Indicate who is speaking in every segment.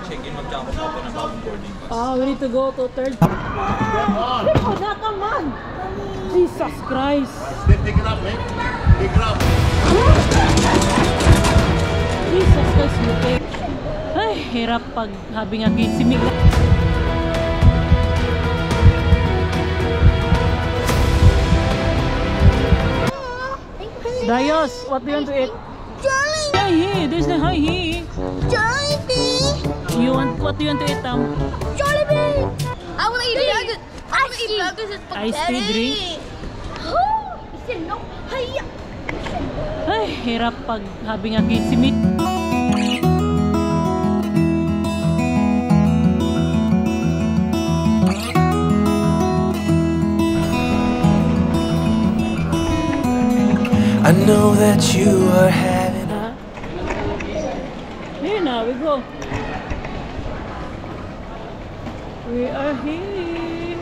Speaker 1: mag-check-in, mag-check-out po ng bagong boarding pass.
Speaker 2: We need to go to third. Oh, come on! Jesus Christ!
Speaker 3: Pick it up, mate. Pick it up.
Speaker 2: Jesus Christ, okay. Ay, hirap pag habing agad si Miguel. Dayos, what do you want to eat?
Speaker 4: Jollibee!
Speaker 2: Hi, hey, there's no hi, hey.
Speaker 4: Jollibee!
Speaker 2: What do you want to eat,
Speaker 4: Jollibee! I want to eat burgers. I want to eat burgers and spaghetti.
Speaker 2: Iced tea drink?
Speaker 4: He said no. Hiya!
Speaker 2: Ay, hirap pag habing agad si Miguel.
Speaker 5: I know that you are having
Speaker 2: Here now, we go. We are here.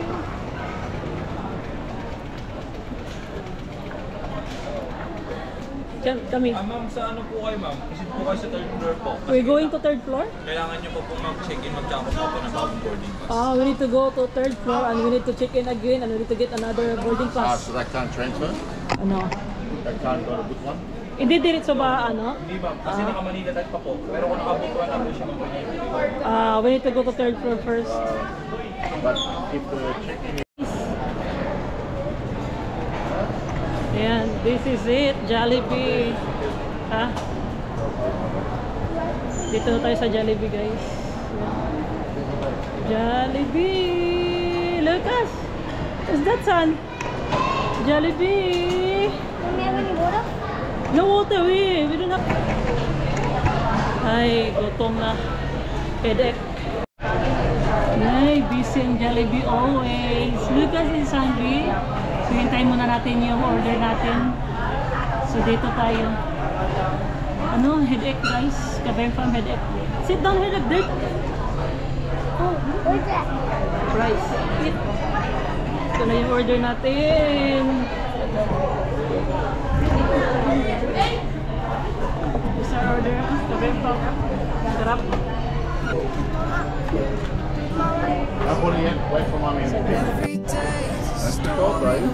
Speaker 2: Kami.
Speaker 1: Ma'am, sa ano po kayo, ma'am? Kasi po kayo sa third floor po.
Speaker 2: We're going to third floor?
Speaker 1: Kailangan nyo po mag-check-in, mag-check-out po ng bagong boarding pass.
Speaker 2: We need to go to third floor and we need to check in again and we need to get another boarding pass.
Speaker 3: So that can't transfer?
Speaker 2: Ano?
Speaker 3: That can't go to book one?
Speaker 2: Hindi diretso ba ano?
Speaker 1: Hindi ma'am, kasi naka-Manila type pa po. Pero kung naka-book one na po siya ma'am.
Speaker 2: We need to go to third floor first.
Speaker 3: But if the check-in
Speaker 2: Ayan, this is it, Jollibee. Ha? Dito na tayo sa Jollibee, guys. Jollibee! Lucas! Is that son? Jollibee!
Speaker 4: Do we have any water?
Speaker 2: No water, we don't have. Ay, gutom na. Headache. Ay, busy ang Jollibee always. Lucas is hungry. So, hintayin muna natin yung order natin. So, dito tayo. Ano? Headache, guys. Kabeng from headache. Sit down, headache, dirt.
Speaker 4: Oh, where's that?
Speaker 2: Rice. Eat. Ito na yung order natin. This our order. Kabeng from. Sarap.
Speaker 3: wait for mommy. That's the dog, right?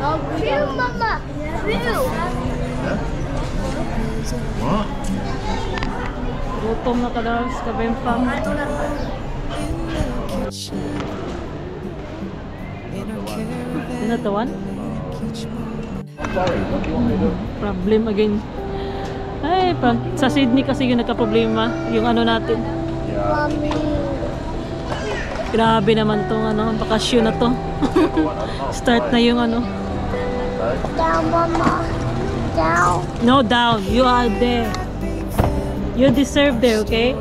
Speaker 4: Oh, true, Mama. True.
Speaker 3: Yeah? What?
Speaker 2: Gutom na kadalas, kabempang. Is that the one?
Speaker 3: Sorry, what do you want me to do?
Speaker 2: Problem again. Ay, sa Sydney kasi yung nagka-problema. Yung ano natin.
Speaker 4: Mommy.
Speaker 2: Grabe naman tong ano, bakasyon na to. Start na yung ano.
Speaker 4: Down, Mama. Down.
Speaker 2: No, down. You are there. You deserve there, okay?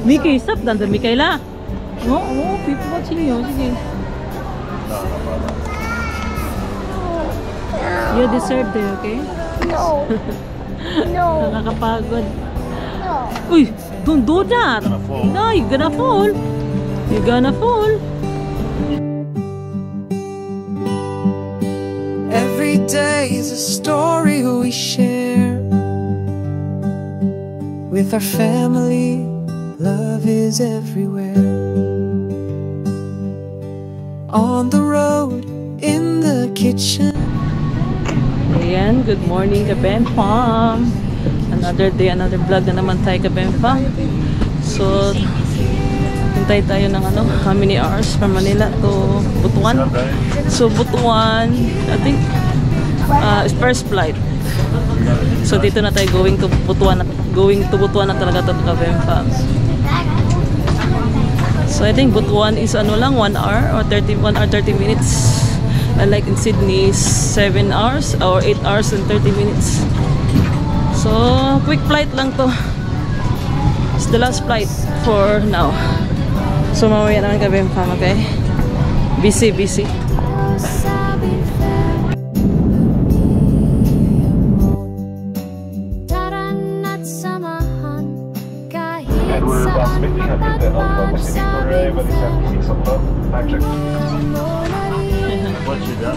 Speaker 2: Mickey, stop. Nandun, Mikaela. Oo, people watching you. Sige. You deserve there, okay?
Speaker 4: No. No.
Speaker 2: Nakakapagod.
Speaker 4: No.
Speaker 2: Uy, don't do that.
Speaker 3: Gonna fall.
Speaker 2: No, you're gonna fall. You're gonna fall.
Speaker 5: Every day is a story we share with our family. Love is everywhere. On the road, in the kitchen.
Speaker 2: Ayan, good morning Kabempam. Another day, another vlog na naman tayo Kabempam. So, hintay tayo ng ano, how many hours from Manila to Butuan. So, Butuan, I think, first flight. So, dito na tayo going to Butuan na talaga to Kabempam. So, I think Butuan is ano lang, 1 hour or 30 minutes. Like in Sydney, 7 hours or 8 hours and 30 minutes. So, quick flight lang to. It's the last flight for now. So, mamaya naman kami fam, okay? Busy, busy.
Speaker 6: Edward Basmith, Captain of Pacific Korea, Balisan, 6 o'clock. Time check.
Speaker 3: What you got?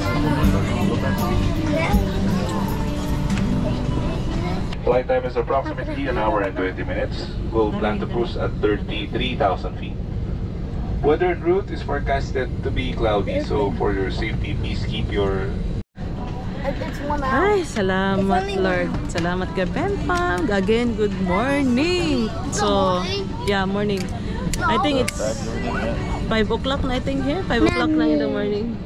Speaker 6: Flight time is approximately an hour and 20 minutes. We'll plan to cruise at 33,000 feet. Weather en route is forecasted to be cloudy, so for your safety, please keep your...
Speaker 4: It's 1 hour.
Speaker 2: Ay, salamat Lord. Salamat ka, Benfam. Again, good morning. So, yeah, morning. I think it's 5 o'clock na, I think here. 5 o'clock na in the morning.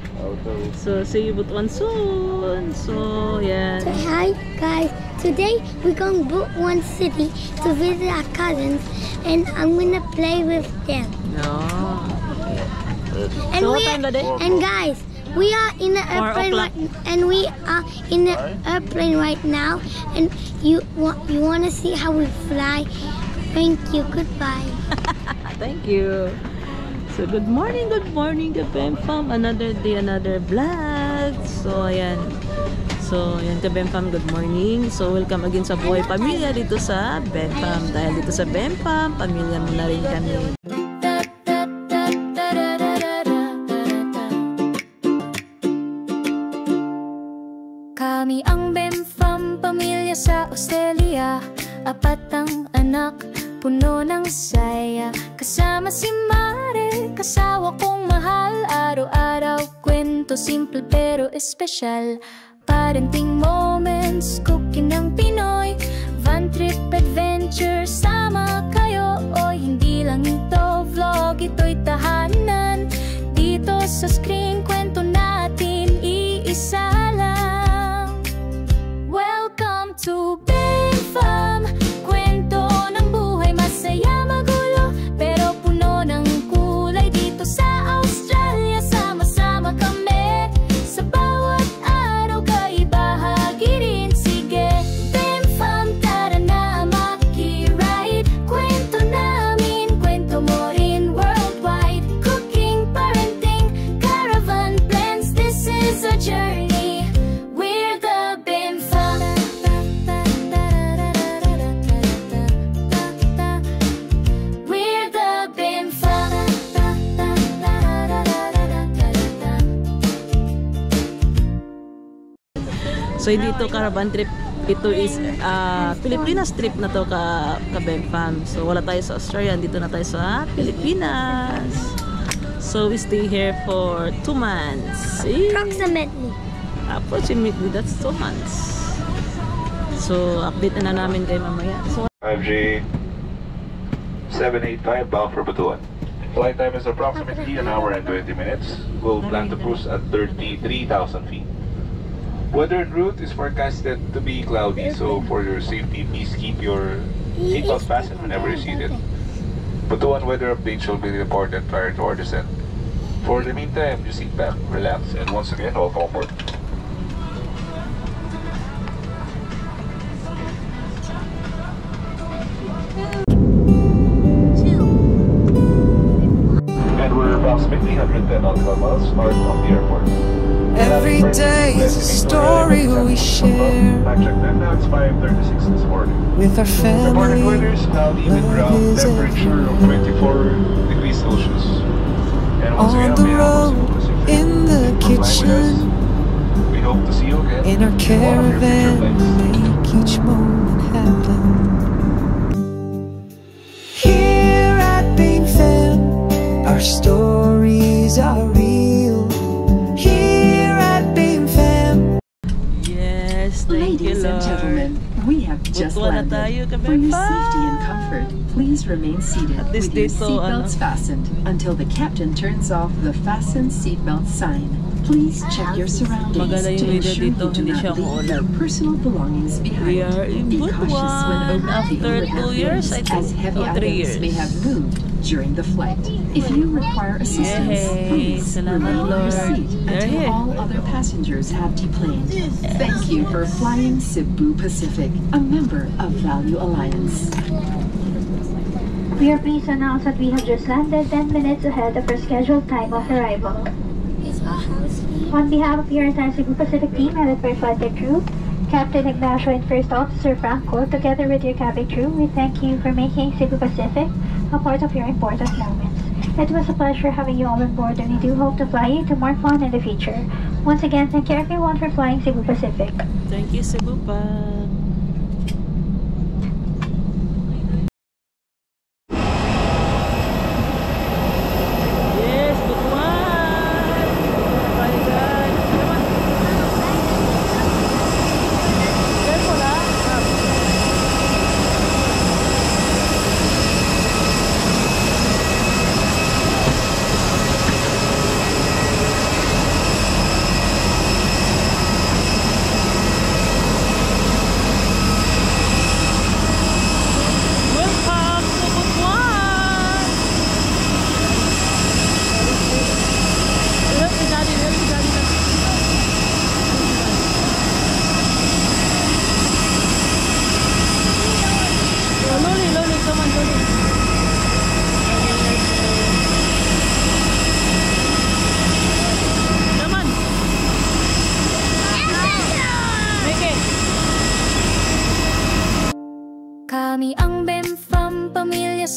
Speaker 2: So, see you Butuan soon. So, yeah.
Speaker 4: So, hi guys. Today we're going to Butuan City to visit our cousins, and I'm gonna play with them.
Speaker 2: No.
Speaker 4: And
Speaker 2: So, what time na day?
Speaker 4: And guys, we are in the
Speaker 2: 4
Speaker 4: airplane
Speaker 2: o'clock.
Speaker 4: right now, and you want to see how we fly. Thank you. Goodbye.
Speaker 2: Thank you. So, good morning, ka Benfam. Another day, another vlog. So, ayan. So, ayan ka Benfam, good morning. So, welcome again sa Buhay Pamilya dito sa Benfam. Dahil dito sa Benfam, pamilya mo na rin kami.
Speaker 7: Kami ang Benfam, pamilya sa Australia. 4 ang anak, puno ng saya. Kasama si Mare, kasawa kong mahal. Araw-araw kwento, simple pero espesyal. Parenting moments, cooking ng Pinoy. Van trip adventure, sama kayo. O hindi lang ito vlog, ito'y tahanan. Dito sa screen, kwento natin, iisa lang. Welcome to Benfam. Kwento ng buhay, masaya magulo, pero puno ng kulay. Dito sa Australia, sama-sama kami. Sa bawat araw, kaibahagi rin. Sige, Benfam, tara na maki-ride. Kwento namin, kwento mo rin worldwide. Cooking, parenting, caravan plans, this is a journey. We're the Benfam. We're the Benfam.
Speaker 2: So, dito caravan trip. Ito is Pilipinas trip na to ka Benfam. So, wala tayo sa Australia. Dito na tayo sa Pilipinas. So, we stay here for 2 months. Approximately, that's 2 months. So, update na namin kayo mamaya. So,
Speaker 6: 5J 785 bound for Butuan. Flight time is approximately an hour and 20 minutes. We'll plan to cruise at 33,000 feet. Weather en route is forecasted to be cloudy, so for your safety, please keep your seatbelt fastened whenever you're seated. Butuan weather updates will be reported prior to our descent. For the meantime, just sit back, relax, and once again, welcome aboard. And we're approximately 110 nautical miles north of the airport.
Speaker 5: Every day is a story we share
Speaker 6: I checked that now, it's 5:36 this morning.
Speaker 5: with our
Speaker 6: Reported
Speaker 5: family.
Speaker 6: weather is cloudy with ground temperature of 24 degrees Celsius. And once
Speaker 5: On
Speaker 6: again,
Speaker 5: the
Speaker 6: we have
Speaker 5: road, in the
Speaker 6: flying with us.
Speaker 5: kitchen,
Speaker 6: We hope to see you again
Speaker 5: in our
Speaker 6: on one of your future
Speaker 5: caravan,
Speaker 6: flights.
Speaker 5: make each moment happen. Here at Benfam, our stories are real. Here at Benfam.
Speaker 2: yes, thank you,
Speaker 8: Ladies and
Speaker 2: Lord.
Speaker 8: gentlemen, we have just
Speaker 2: Butuan na
Speaker 8: landed.
Speaker 2: tayo, ka
Speaker 8: For your
Speaker 2: Benfam.
Speaker 8: safety and comfort, please remain seated
Speaker 2: At least
Speaker 8: with your
Speaker 2: dito,
Speaker 8: seatbelts fastened until the captain turns off the fasten seatbelt sign. Please check your surroundings
Speaker 2: Maganda yung
Speaker 8: to
Speaker 2: weather
Speaker 8: ensure
Speaker 2: dito,
Speaker 8: you do
Speaker 2: hindi
Speaker 8: not
Speaker 2: siya
Speaker 8: leave
Speaker 2: umuulan.
Speaker 8: your personal belongings behind.
Speaker 2: We are in
Speaker 8: Be cautious when
Speaker 2: Butuan
Speaker 8: opening the
Speaker 2: after 2
Speaker 8: overhead
Speaker 2: years,
Speaker 8: bins,
Speaker 2: I think,
Speaker 8: as heavy
Speaker 2: or 3
Speaker 8: items may
Speaker 2: years.
Speaker 8: have moved during the flight. If you require assistance,
Speaker 2: Yay!
Speaker 8: please
Speaker 2: Salamat,
Speaker 8: remain in your
Speaker 2: Lord.
Speaker 8: seat
Speaker 2: They're
Speaker 8: until
Speaker 2: here.
Speaker 8: all other passengers have deplaned. Thank you for flying Cebu Pacific, a member of Value Alliance.
Speaker 9: We are pleased to announce that we have just landed 10 minutes ahead of our scheduled time of arrival. On behalf of your entire Cebu Pacific team headed by flight deck crew, Captain Ignacio and First Officer Franco, together with your cabin crew, we thank you for making Cebu Pacific a part of your important moments. It was a pleasure having you all on board, and we do hope to fly you to more fun in the future. Once again, thank you everyone for flying Cebu Pacific.
Speaker 2: Thank you, Cebu pa.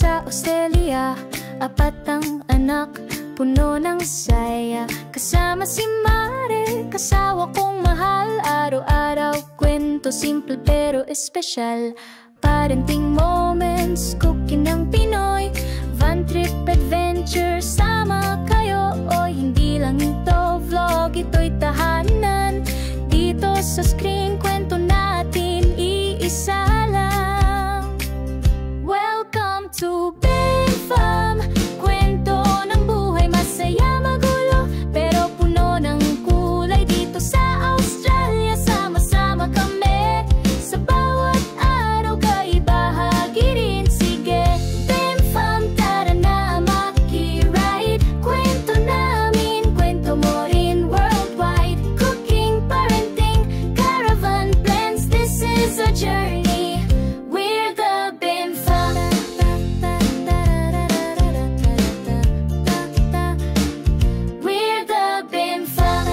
Speaker 7: sa Australia. 4 ang anak, puno ng saya. Kasama si Mare, kasawa kong mahal. Araw-araw kwento, simple pero espesyal. Parenting moments, cooking ng Pinoy. Van trip adventure, sama kayo. O hindi lang ito vlog, ito'y tahanan. Dito sa screen, kwento natin, iisa lang. Welcome to BenFam. Kwento ng buhay, masaya magulo, pero puno ng kulay. Dito sa Australia, sama-sama kami. Sa bawat araw, kaibahagi rin. Sige, BenFam, tara na maki-ride. Kwento namin, kwento mo rin worldwide. Cooking, parenting, caravan plans, this is a journey. We're the BenFam. We're the BenFam.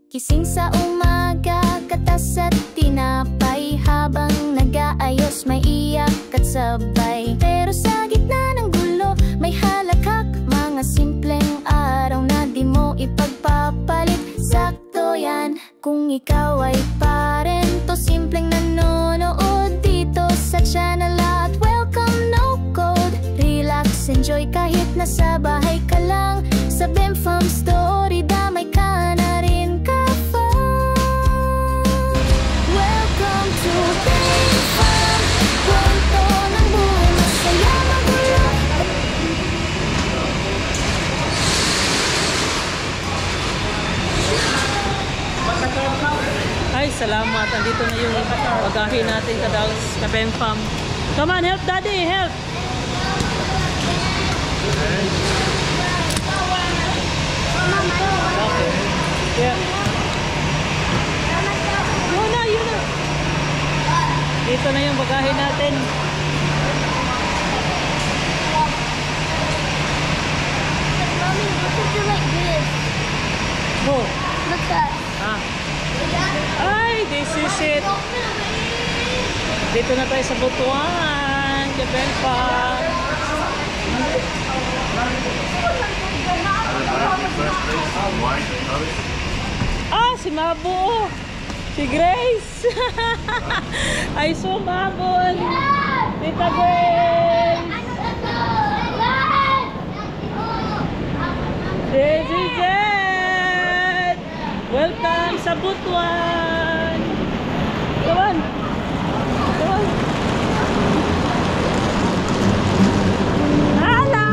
Speaker 7: Gising sa umaga, katas at tinapay. Habang nag-aayos, may iyak at sabay. Pero sa gitna ng gulo, may halakhak. Mga simpleng araw na di mo ipagpapalit. Sakto yan kung ikaw ay parento. Simpleng nanonood dito sa channel at welcome no code. Relax, enjoy kahit nasa bahay ka lang. Sa BenFam story, damay ka na rin ka-fun. Welcome to BenFam. Kwento ng buhay, masaya magulo.
Speaker 2: Ay, salamat. Andito na yung bagahe natin ka BenFam. Come on, help daddy, help. Okay. Yeah. Yun na. Dito na yung bagahe natin.
Speaker 4: Mommy, we should do like this.
Speaker 2: Oh.
Speaker 4: Look that.
Speaker 2: Ah. Ay, this is it. Dito na tayo sa Butuan, ka BenFam. Ah, si Mabo. Si Grace. I saw Mabo and Tita Grace. This is it. Welcome sa Butuan. Come on. Come on. Hala!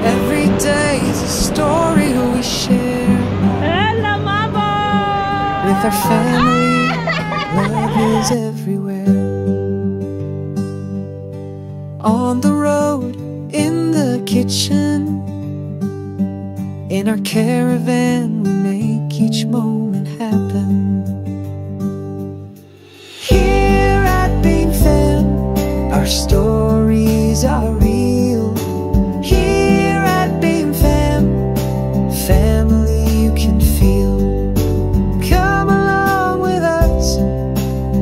Speaker 5: Every day is a story we share
Speaker 2: Hello, Mama!
Speaker 5: with our family. Love is everywhere. On the road, in the kitchen, in our caravan, we make each moment happen. Here at BenFam, our stories are real. Here at BenFam, family you can feel. Come along with us,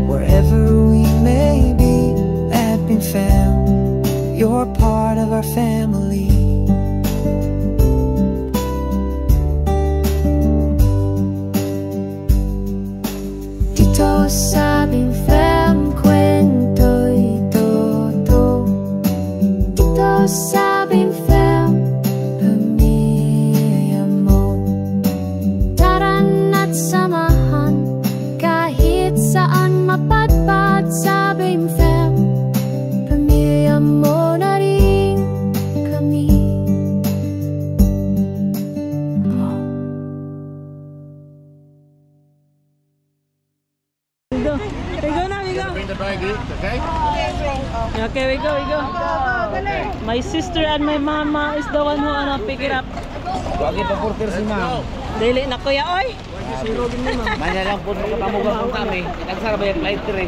Speaker 5: wherever we may be. At BenFam, you're part of our family. Dito sa BenFam, kwento'y totoo. Dito sa BenFam, pamilya mo. Tara na't samahan, kahit saan mapadpad sa BenFam. Pamilya mo na rin kami.
Speaker 2: We go now, we go.
Speaker 1: Bring the bag, okay?
Speaker 2: Okay, we go. My sister and my mama is the one who pick it up.
Speaker 10: Wagi pa porter si ma'am.
Speaker 2: Dili na kuya, oy.
Speaker 10: Manya lang po makamuga po kami. Nagsara ba yung flight tre?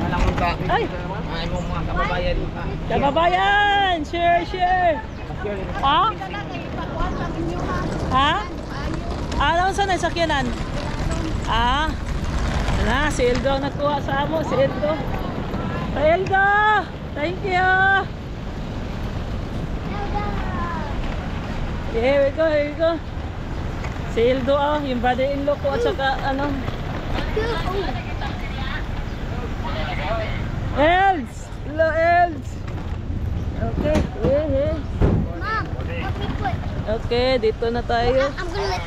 Speaker 10: Alam mo ka.
Speaker 2: Ay.
Speaker 10: Ay mo mga kababayan.
Speaker 2: Kababayan, share. Ha? Ha? Alam saan ay sakyanan? Ah. Na, si Eldo ang nakuha sa amo, si Eldo. Hey Eldo! Thank you! Here we go, here we go. Si Eldo yung brother-in-law ko at saka ano. Els! Hello Els! Okay, here.
Speaker 4: Mom, help me put.
Speaker 2: Okay, dito na tayo.
Speaker 4: I'm gonna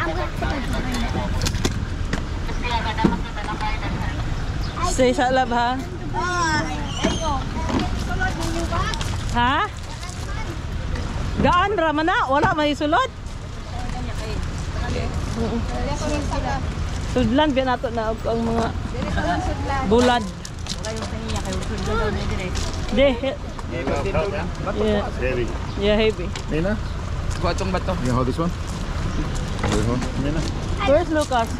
Speaker 2: Stay sa lab ha? Ha? Gaan raman na? Wala may sulod? Sudlan biya nato na ang mga bulad. De. Yeah.
Speaker 11: Heavy.
Speaker 2: Yeah, heavy.
Speaker 11: Nina?
Speaker 1: Kuatong bato.
Speaker 11: You hold this one? This one? Nina?
Speaker 2: Where's Lucas?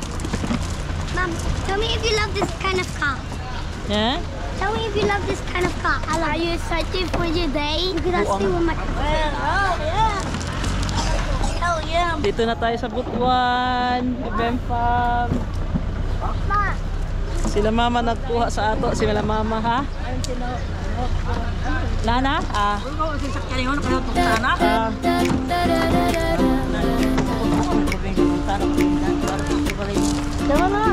Speaker 4: Mom, tell me if you love this kind of car.
Speaker 2: Yeah?
Speaker 4: Tell me if you love this kind of car. Are you excited for your day? Because I stay with my friend. Oh, yeah. Hell yeah.
Speaker 2: Dito na tayo sa Butuan, Bem Farm.
Speaker 4: Ma.
Speaker 2: Sila mama nagkuha sa ato, sila mama ha? Nana? Ah. Tama na.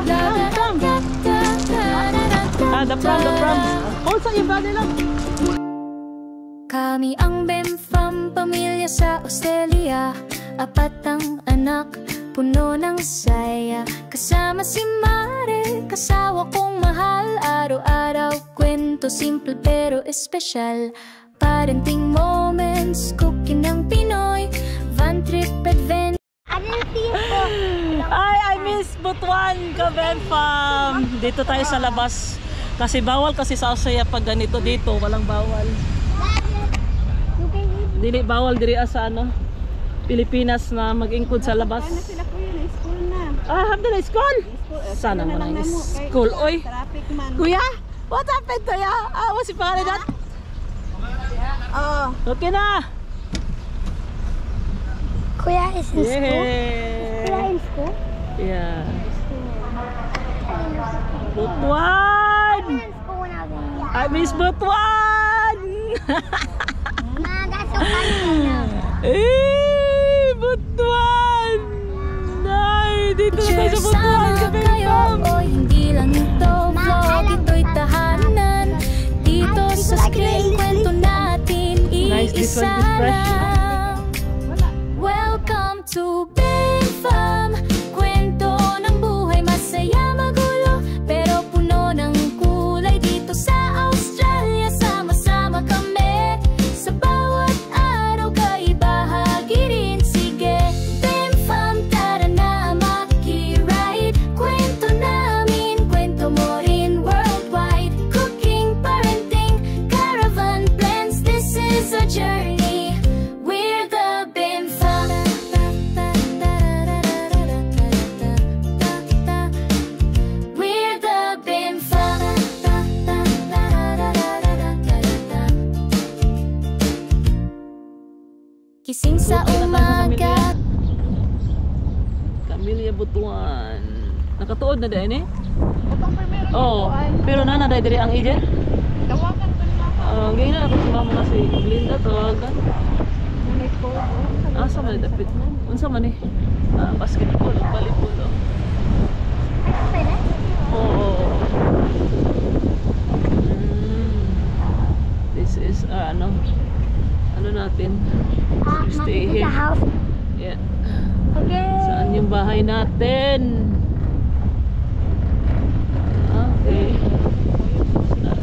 Speaker 2: The prom. Hold sa iba nila.
Speaker 7: Kami ang Bem Fam, pamilya sa Australia. 4 ang anak, puno ng saya. Kasama si Mare, kasawa kong mahal. Araw-araw kwento, simple pero espesyal. Parenting moments, cooking ng Pinoy. Van trip adventure.
Speaker 2: Ay, I miss Butuan, Bem Farm. Dito tayo sa labas. Kasi bawal kasi sa Australia pag ganito dito, walang bawal. Dili bawal diri sa ano, Pilipinas na mag-ingkod sa labas.
Speaker 12: Ano sila kuya na school na.
Speaker 2: Ah, hamda na school. Sana mo lang school. Oy. Kuya, what happened to ya? Ah, what's si pangalan dat?
Speaker 12: Oh.
Speaker 2: Okay na.
Speaker 4: Kuya is in school. Kuya in school?
Speaker 2: Yeah. Butuan! I miss Butuan!
Speaker 4: Ma, that's so funny.
Speaker 2: Eh, Butuan! Nay, dito na tayo sa Butuan, Bem Farm!
Speaker 7: O hindi lang ito vlog, ito'y tahanan. Dito sa screen, kwento natin iisa lang. Welcome to Bem Farm. Kwento ng buhay, masaya magulo, pero puno ng kulay. Dito sa Australia, sama-sama kami. Sa bawat araw, kaibahagi rin. Sige, Bem Farm, tara na maki-ride. Kwento namin, kwento mo rin worldwide. Cooking, parenting, caravan plans. This is a journey. We're the Bem Farm. We're the Bem Farm. Gising sa umaga.
Speaker 2: Camilla Butuan. Nakatuod na din eh? Oo. Pero nana dahil diri ang agent?
Speaker 12: Tawagan ko na.
Speaker 2: Ganyan na ako si mama kasi Glinda tawagan. Asa man dapit mo? Unsa man eh? Basketball, volleyball. Oo. This is ano natin? Stay here. Yeah.
Speaker 4: Okay.
Speaker 2: Saan yung bahay natin? Okay.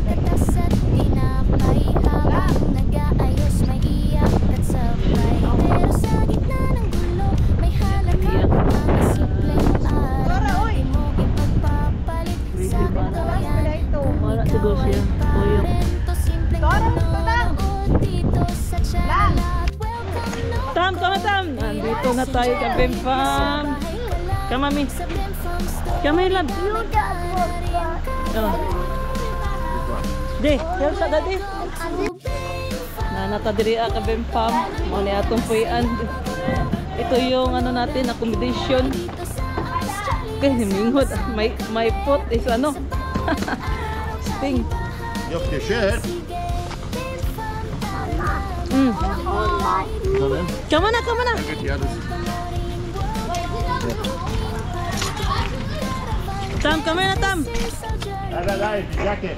Speaker 7: Katas at tinapay habang nag-aayos, may iyak at sabay. Pero sa gitna ng gulo, may halaga mga simpleng araw. Di mo ipagpapalit sa katoyan.
Speaker 2: Wala siguro siya.
Speaker 7: Parento, simpleng panonood dito sa channel.
Speaker 2: Tam! Nandito na tayo sa Bem Farm. Come, mami. Come here, love. De, help sa daddy. Natadiri ka Bempam. Mo ni atong puyan. Ito yung ano natin, accommodation. Okay, minghod. My foot is ano. Sting.
Speaker 11: You have to share.
Speaker 2: Come on. Tam, come here, Tam.
Speaker 11: Jacket.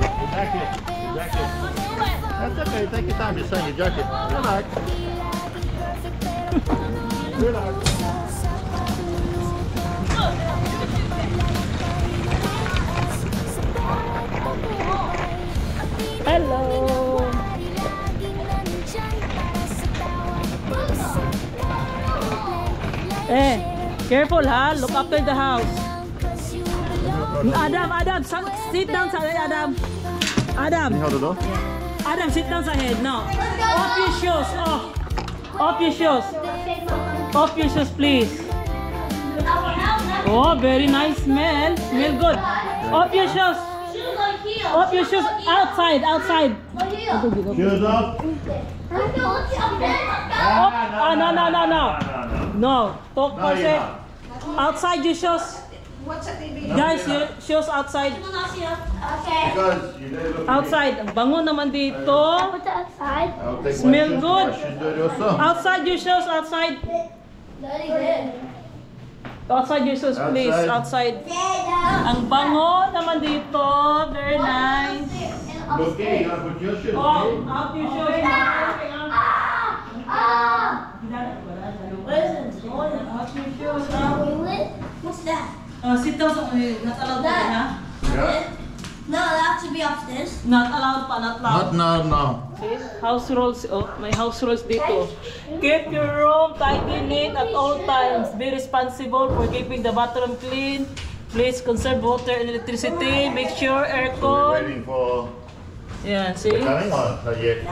Speaker 11: That's okay. Take your time. Just saying your jacket. Relax. Relax.
Speaker 2: Hello. Careful ha. Look after the house. Adam, sit down sa Adam. Adam, sit down sa head. No. Off your shoes. Off your shoes, please. Oh, very nice smell. Smell good. Off your shoes. Outside.
Speaker 11: Shoes up.
Speaker 2: No. Talk person. Outside your shoes. Guys, your shoes outside. Outside. Bango naman dito. Smell good. Outside your shoes. Outside your shoes, please. Outside. Ang bango naman dito. Very nice.
Speaker 11: Okay, you gotta put your shoes.
Speaker 2: Oh, out your shoes.
Speaker 4: What's that?
Speaker 2: Sit down. Not allowed pa ha?
Speaker 11: Yeah.
Speaker 4: No, that has to be upstairs.
Speaker 2: Not allowed pa, not allowed.
Speaker 11: Not now.
Speaker 2: See? House rules. Oh, may house rules dito. Keep your room tidy, neat at all times. Be responsible for keeping the bathroom clean. Please conserve water and electricity. Make sure
Speaker 11: We're
Speaker 2: aircon.
Speaker 11: waiting for.
Speaker 2: Yeah, see?
Speaker 11: Coming on. Not yet.